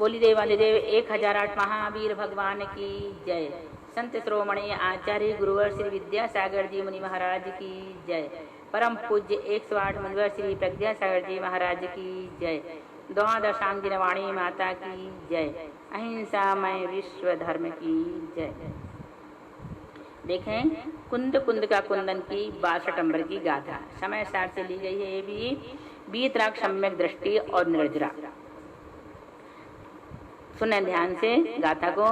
बोली देवादिदेव 1008 महावीर भगवान की जय। संत श्रोमणी आचार्य गुरुवर श्री विद्यासागर जी मुनि महाराज की जय। परम पूज्य 108 मुनिवर श्री प्रज्ञासागर जी महाराज की जय। द्वादशांगिन वाणी माता की जय। अहिंसामय विश्व धर्म की जय। देखें कुंद कुंद का कुंदन की 62 नंबर की गाथा समय सार से ली गई है। ये भी वीतराग, सम्यक दृष्टि और निर्जरा। सुने ध्यान से गाथा को।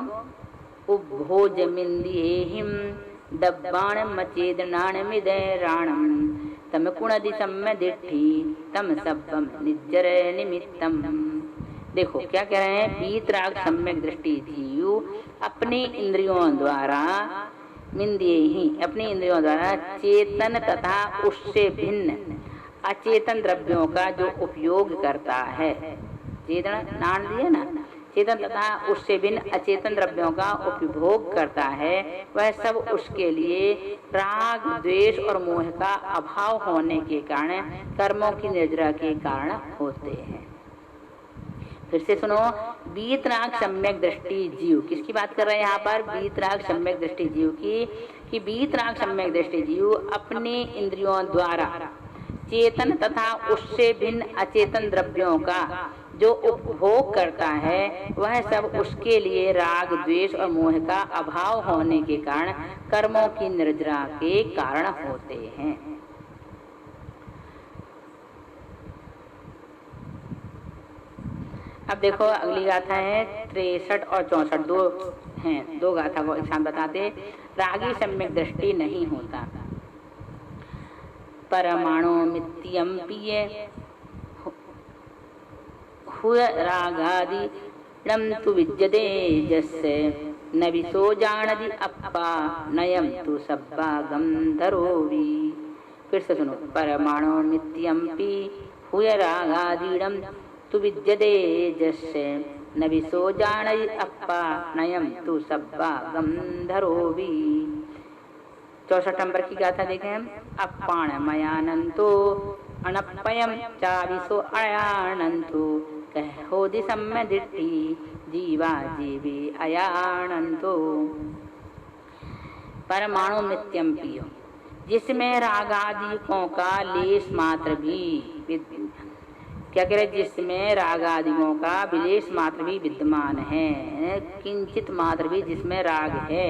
उपभोज मिंदिहिम दब्बाण मचेदनाण मिदैराणम तम कुणदि सम्य दिट्ठी तम सब्बम निज्जर निमित्तम। देखो क्या कह रहे हैं। वीतराग सम्यक दृष्टि जीव अपनी इंद्रियों द्वारा मिंदिहि, अपनी इंद्रियों द्वारा चेतन तथा उससे भिन्न अचेतन द्रव्यों का जो उपयोग करता है। चेतन नाम दिए ना, चेतन तथा उससे भिन्न अचेतन द्रव्यों का उपभोग करता है, वह सब उसके लिए राग, द्वेष और मोह का अभाव होने के कारण कर्मों की निर्जरा के कारण होते हैं। फिर से सुनो। वीतराग सम्यक दृष्टि जीव, किसकी बात कर रहे हैं यहाँ पर। वीतराग सम्यक दृष्टि जीव की। कि वीतराग सम्यक दृष्टि जीव अपने इंद्रियों द्वारा चेतन तथा उससे भिन्न अचेतन द्रव्यों का जो उपभोग करता है, वह सब उसके लिए राग, द्वेष और मोह का अभाव होने के कारण कर्मों की निर्जरा के कारण होते हैं। अब देखो अगली गाथा है 63 और 64, दो हैं। दो गाथा को एक साथ बताते। रागी सम्यक दृष्टि नहीं होता। परमाणु मित्यम पिय हुय रागादि नम तु विद्यते जस्य न विसो जानदि अप्पा नयम तु सब्बा गंधरोवी। फिर से सुनो। परमाणु मित्यम पी हुय रागादि तु विद्यते जस्य न विसो जानदि अप्पा नयम तु सब्बा गंधरोवी। 64 नंबर की गाथा देखें। अपाण मयानंतो अनपयम चाविसो अयानंतो कहोदि सम्य दिट्ठी जीवा जीवी अयानंतो। परमाणु मित्यम पियो, जिसमें रागादिकों का लेश मात्र भी क्या कह रहे, जिसमें रागादिकों का विलेश मात्र भी विद्यमान है, किंचित मात्र भी जिसमें राग है,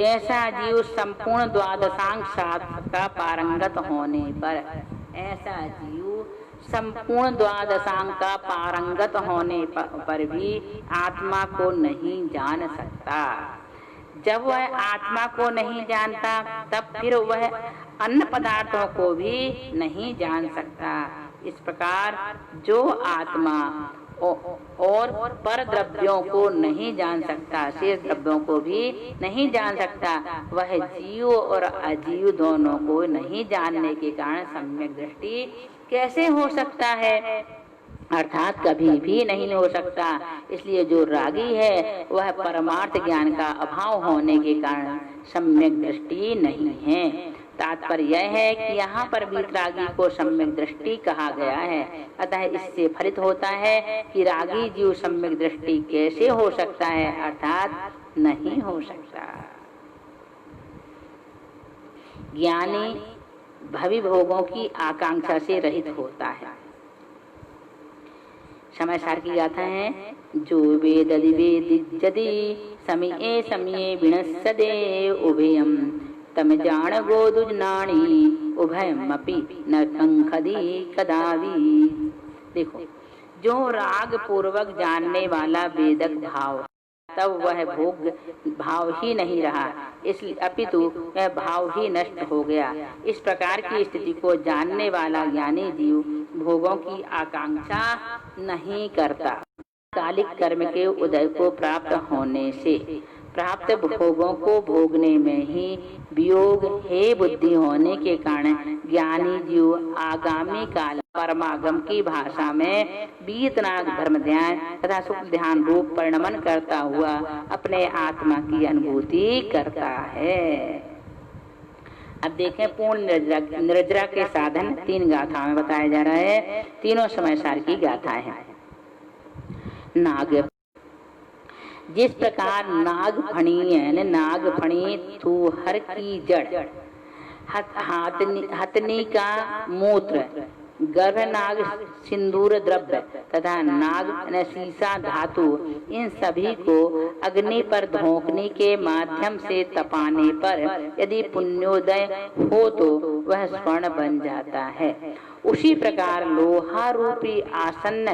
ऐसा जीव संपूर्ण द्वादशांग शास्त्र का पारंगत होने पर, ऐसा जीव संपूर्ण द्वादशांग का पारंगत होने पर भी आत्मा को नहीं जान सकता। जब वह आत्मा को नहीं जानता, तब फिर वह अन्य पदार्थों को भी नहीं जान सकता। इस प्रकार जो आत्मा और पर द्रव्यों को नहीं जान सकता, शेष द्रव्यों को भी नहीं जान सकता, वह जीव और अजीव दोनों को नहीं जानने के कारण सम्यक दृष्टि कैसे हो सकता है, अर्थात कभी भी नहीं हो सकता। इसलिए जो रागी है वह परमार्थ ज्ञान का अभाव होने के कारण सम्यक दृष्टि नहीं है। तात्पर्य यह है कि यहाँ पर वीतरागी को सम्यक दृष्टि कहा गया है। अतः इससे फलित होता है कि रागी जीव सम्यक दृष्टि कैसे हो सकता है, अर्थात नहीं हो सकता। ज्ञानी भवि भोगों की आकांक्षा से रहित होता है। समय सार की गाथा है। जो वेददि वेदिज्यदि समिये समिये विनश्यदे उभयम तम जान गोदुजनाणी उभयमपि न कंखदी कदावी। देखो, जो राग पूर्वक जानने वाला वेदक भाव, तब वह भोग भाव ही नहीं रहा, इसलिए अपितु वह भाव ही नष्ट हो गया। इस प्रकार की स्थिति को जानने वाला ज्ञानी जीव भोगों की आकांक्षा नहीं करता। कालिक कर्म के उदय को प्राप्त होने से प्राप्त भोगों को भोगने में ही वियोग है बुद्धि होने के कारण ज्ञानी जीव आगामी काल परमागम की भाषा में वीतराग धर्म ध्यान तथा सुख ध्यान रूप परिणमन करता हुआ अपने आत्मा की अनुभूति करता है। अब देखें पूर्ण निर्जरा के साधन 3 गाथा में बताया जा रहा है। तीनों समय सार की गाथा है। नाग, जिस प्रकार नागफणी है, नागफणी थूहर की जड़, हथनी का मूत्र, गर्भनाग सिंदूर द्रव्य तथा नाग सीसा धातु, इन सभी को अग्नि पर धोंकने के माध्यम से तपाने पर यदि पुण्योदय हो तो वह स्वर्ण बन जाता है। उसी प्रकार लोहा रूपी आसन्न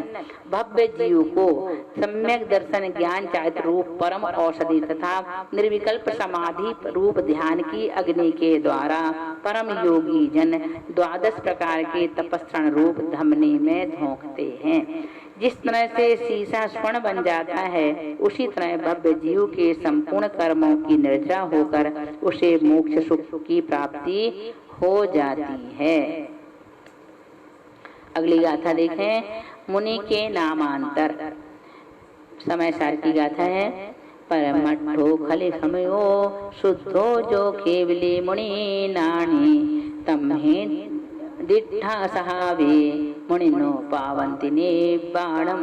भव्य जीव को सम्यक दर्शन ज्ञान चारित्र रूप परम औषधि तथा निर्विकल्प समाधि रूप ध्यान की अग्नि के द्वारा परम योगी जन 12 प्रकार के तपस्रण रूप धमनी में झोंकते हैं। जिस तरह से सीसा स्वर्ण बन जाता है, उसी तरह भव्य जीव के संपूर्ण कर्मों की निर्जरा होकर उसे मोक्ष सुख की प्राप्ति हो जाती है। अगली गाथा देखें, मुनि के नामांतर। समय सार की गाथा है। परमठो खलि समयो शुद्धो जो केवली मुनि नाणी, तम्हे दिठा सहावे मुनिनो पावंति निब्बाणम।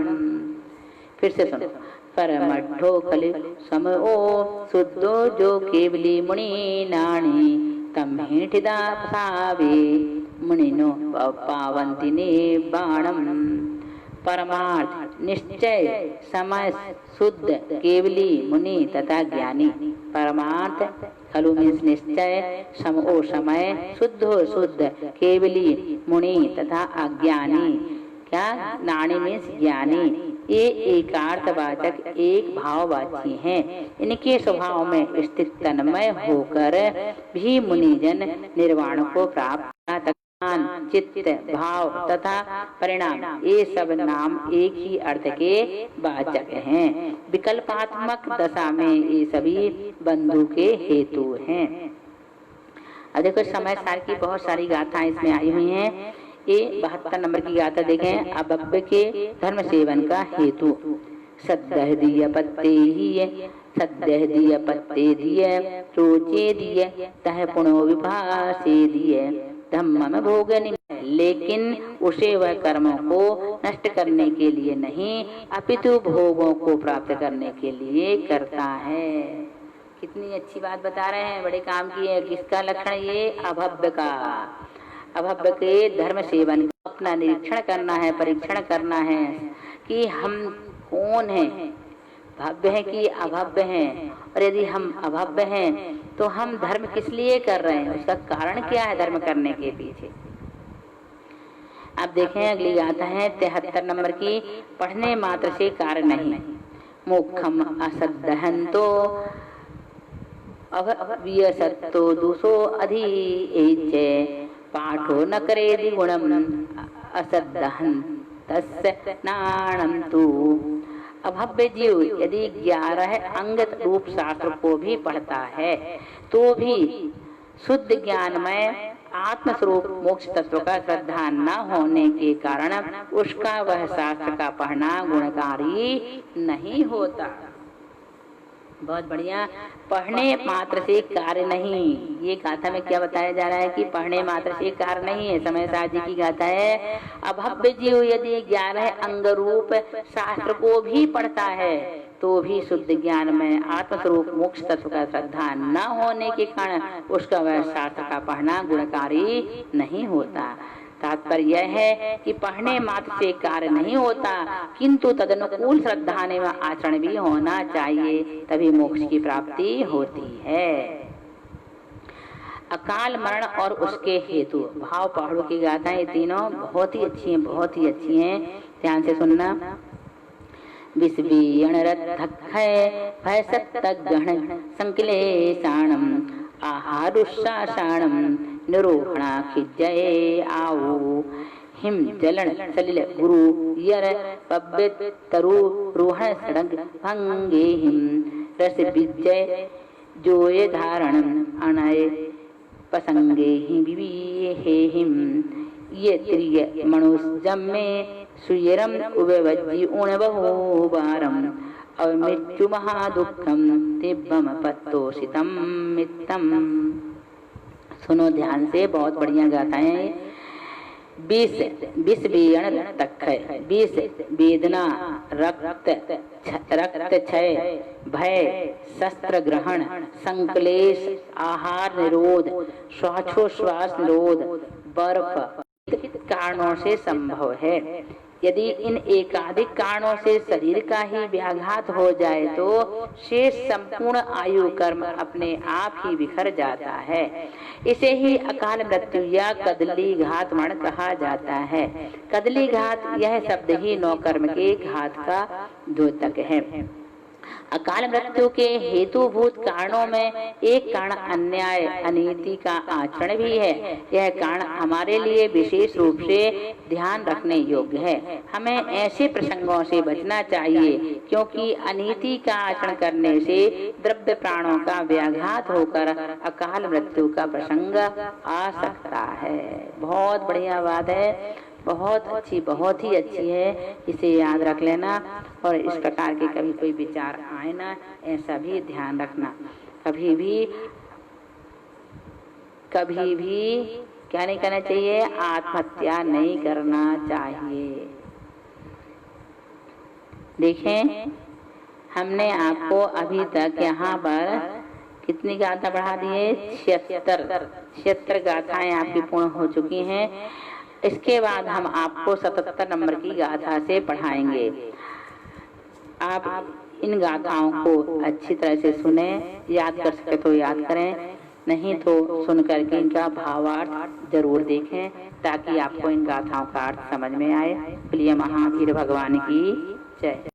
फिर से सुनो। परमठो खलि समयो शुद्धो जो केवली मुनि नाणी, तम्हे दिठा सहावे मुनिनो पावंति निब्बाणम। परमार्थ निश्चय समय शुद्ध केवली मुनि तथा ज्ञानी। परमार्थ खलु मीन्स निश्चय, समो समय, शुद्धो शुद्ध, केवली मुनि तथा अज्ञानी। क्या? नाणी मीन्स ज्ञानी। ये एकार्थवाचक एक भाववाची हैं। इनके स्वभाव में स्थित तन्मय होकर भी मुनिजन निर्वाण को प्राप्त। चित्त, भाव तथा परिणाम, ये सब नाम एक ही अर्थ के वाचक हैं। विकल्पात्मक दशा में ये सभी बंधु के हेतु हैं। अब देखो, समय सार की बहुत सारी गाथाएं इसमें आई हुई हैं। ये 72 नंबर की गाथा देखें। अभव्य के धर्म सेवन का हेतु। सद्यः दीय पत्ते ही, सद्यः दीय पत्ते दिय, चोचे दिय, तह पुण्यो विभासे दिय, धम्म में भोग नहीं। लेकिन उसे वह कर्मों को नष्ट करने के लिए नहीं, अपितु भोगों को प्राप्त करने के लिए करता है। कितनी अच्छी बात बता रहे हैं, बड़े काम की है। किसका लक्षण? ये अभव्य का। अभव्य के धर्म सेवन का अपना निरीक्षण करना है, परीक्षण करना है कि हम कौन हैं, भव्य है कि अभव्य हैं। और यदि हम अभव्य हैं तो हम धर्म किस लिए कर रहे हैं, उसका कारण क्या है धर्म करने के पीछे। अब देखें, अगली गाथा है 73 नंबर की। पढ़ने मात्र से कार्य नहीं। मोक्षम असदहंतो अव्यसत्तो दूसो अधि, पाठो न करे द्विगुणम असदहन तस्य नाणम तु। अभव्य जीव यदि 11 अंगत रूप शास्त्र को भी पढ़ता है तो भी शुद्ध ज्ञान में आत्मस्वरूप मोक्ष तत्व का श्रद्धा न होने के कारण उसका वह शास्त्र का पढ़ना गुणकारी नहीं होता। बहुत बढ़िया। पढ़ने मात्र से कार्य नहीं। ये गाथा में क्या बताया जा रहा है कि पढ़ने मात्र से कार्य नहीं है। समय सार जी की गाथा है। अभव्य जीव यदि 11 अंग रूप शास्त्र को भी पढ़ता है तो भी शुद्ध ज्ञान में आत्मस्वरूप मोक्ष तत्व का श्रद्धा न होने के कारण उसका वह शास्त्र का पढ़ना गुणकारी नहीं होता। तात्पर्य यह है कि पढ़ने मात्र से कार्य नहीं होता, किंतु तदनुकूल श्रद्धा व आचरण भी होना चाहिए, तभी मोक्ष की प्राप्ति होती है। अकाल मरण और उसके हेतु। भाव पहाड़ों की गाथाएं तीनों बहुत ही अच्छी हैं, बहुत ही अच्छी हैं। ध्यान से सुनना। विस्वीयण भय सत्तगण संक्लेशाणम आहारुषाषाणम निरोहणा खिज्जये आओ हिम जलन सलिल गुरु यर पब्बित तरु रोहण सड़ंग भंगे हिम रस विजय जोय धारणम अनय पसंगे ही विविहे हिम ये त्रिय मनुष्यम में सुयरम उभवज्जी उण बहु बारम अमृत्यु महादुखम दिव्यम पत्तोषितम मित्तम। सुनो ध्यान से, बहुत बढ़िया गाथाएं। विष वेण तक है, विष वेदना, रक्त क्षय, भय, शस्त्र ग्रहण, संक्लेश, आहार निरोध, श्वासोश्वास निरोध, बर्फ कारणों से संभव है। यदि इन एकाधिक कारणों से शरीर का ही व्याघात हो जाए तो शेष संपूर्ण आयु कर्म अपने आप ही बिखर जाता है। इसे ही अकाल मृत्यु या कदली घात मरण कहा जाता है। कदली घात यह शब्द ही 9 कर्म के घात का द्योतक है। अकाल मृत्यु के हेतुभूत कारणों में एक कारण अन्याय अनीति का आचरण भी है। यह कारण हमारे लिए विशेष रूप से ध्यान रखने योग्य है। हमें ऐसे प्रसंगों से बचना चाहिए क्योंकि अनीति का आचरण करने से द्रव्य प्राणों का व्याघात होकर अकाल मृत्यु का प्रसंग आ सकता है। बहुत बढ़िया बात है, बहुत ही अच्छी है। इसे याद रख लेना और इस प्रकार के कभी कोई विचार आए ना, ऐसा भी ध्यान रखना। कभी भी क्या नहीं करना चाहिए, आत्महत्या नहीं करना चाहिए। देखें, हमने आपको अभी तक यहाँ पर कितनी गाथा बढ़ा दी है, 76 गाथाएं आपकी पूर्ण हो चुकी हैं। इसके बाद हम आपको 77 नंबर की गाथा से पढ़ाएंगे। आप इन गाथाओं को अच्छी तरह से सुने, याद कर सके तो याद करें, नहीं तो सुन करके इनका भावार्थ जरूर देखें ताकि आपको इन गाथाओं का अर्थ समझ में आए। प्रिय महावीर भगवान की जय।